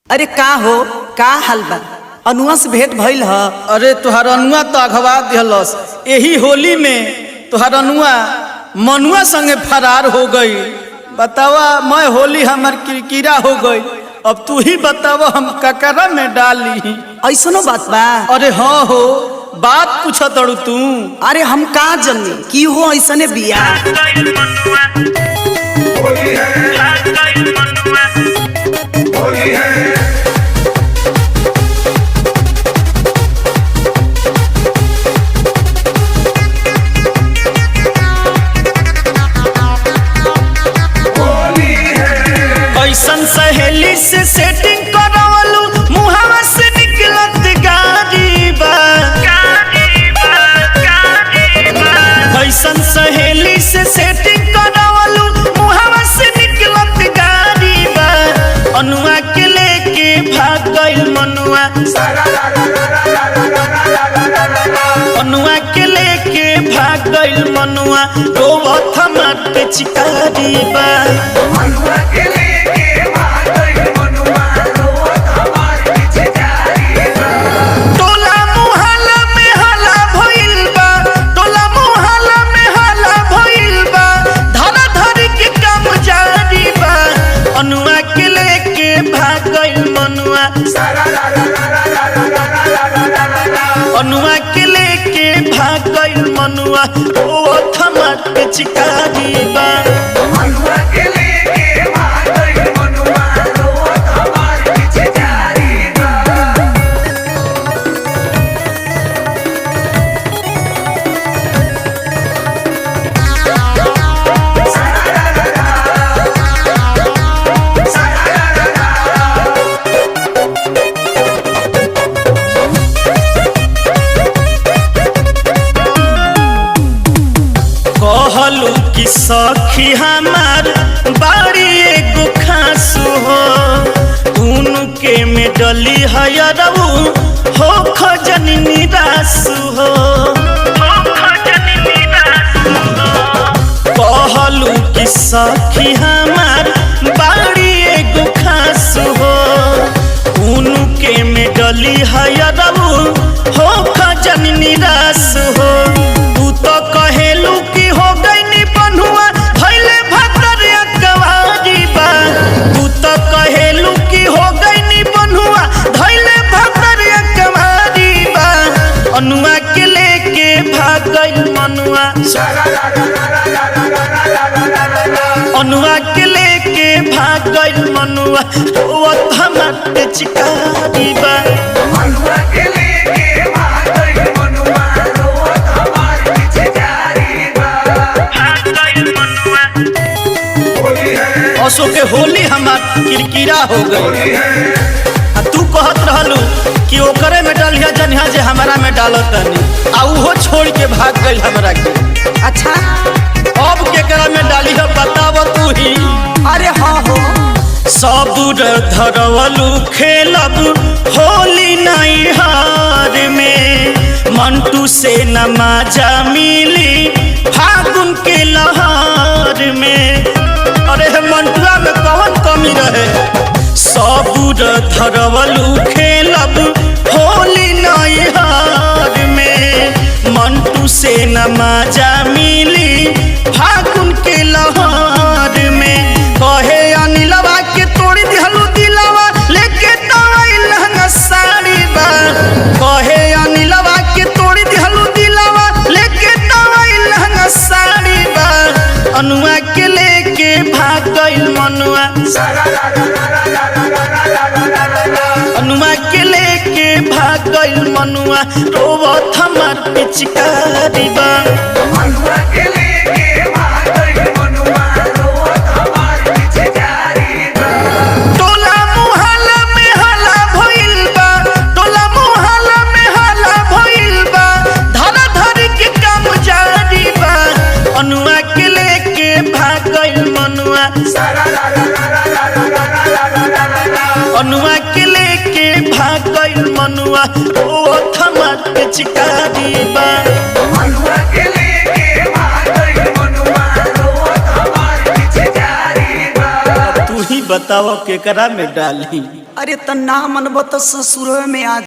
अरे का हो का हाल बा? अनुआ से भेंट भइल ह? अरे तुहार अनुआ तो अघवा दिहलस। यही होली में तुहार अनुआ मनुआ संगे फरार हो गई। बतावा मैं होली हमार किरकिरा हो गई। अब तू ही बतावा हम ककरा में डाली। ऐसनो बात बा? अरे हाँ हो, बात पूछ तड़ू तू। अरे हम का जनी की हो ऐसने बिया। कैसन सहेली से सेटिंग करवलू, मुहावा से निकलत गाड़ी बा। कैसन सहेली से सेटिंग करवलू, मुहावा से निकलत गाड़ी बा। अनुआ के लेके भाग गइल मनुआ, अनुआ के लेके भाग गइल मनुआ। रोवत हमार पे चिकारी बा। अनुआ के लेके भाग गइल मनुआ, ओ थमा के चिकारी बा। अनुआ के लेके भाग गइल मनुआ, ओ थमा के चिकारी बा। कहलू कि सखी हमार बाड़ी एगो खासु हो, उनु के में डली हयरऊ हो खजनी निरासु हो। कहलू कि सखी हमार बाड़ी एगो खासु हो, उनु के में डली हयरऊ हो खजनी निरासु हो। तू तो कहेलू कि हो गई बनुआ भैले भतर अकवारी बा। तू तो कहेलू कि हो गई बनुआ धैले भतर अकवारी बा। अनुआ के लेके भाग गइल मनुआ, अनुआ के लेके भाग गइल मनुआ। ओ थमा के चिकारी बा। अनुआ के लेके भाग गइल मनुआ, ओ थमा के चिकारी बा। भाग गइल मनुआ। असो के होली हमार किरकिरा हो गई। तू कहत रहलू कि ओकरे में डालिया जनिया जे हमारा में डालत तनी, आ उहो छोड़ के भाग गइल हमरा के। अच्छा अब केकरा में डाली है बताव तू ही। अरे हाँ हो, सबूर धरवलू खेलब होली नहीं हार में। मंटू से नमाजा मिली फागुन के लहार में। अरे मंटुआ में कौन कमी रहे। सबूर धरवलू खेलब होली नहीं हार में। मंटू से नमाजा मिली फागुन के लहार में। कहे अनिलवा के तोड़ी दिहलू दिलवा लेके दवाई लहंगा साड़ी बा। कहे अनिलवा के तोड़ी दिहलू दिलवा लेके दवाई लहंगा साड़ी बा। अनुआ के लेके भाग गइल मनुआ, अनुआ के लेके भाग गइल मनुआ। रोवत हमार पे चिकारी बा। अनुआ के लेके भाग गइल मनुआ, रोवत हमार पे चिकारी बा। टोला मुहल्ला में हल्ला भइल बा, टोला मुहल्ला में हल्ला भइल बा। धरा धरी के काम जारी बा। अनुआ के लेके भाग गइल मनुआ, अनुआ के लेके भाग गइल मनुआ। ओ थमा के चिकारी बा। अनुआ के लेके भाग गइल मनुआ, ओ थमा के चिकारी बा। तू ही बताओ केकरा में डाली। अरे त ना मनब तो ससुर में आ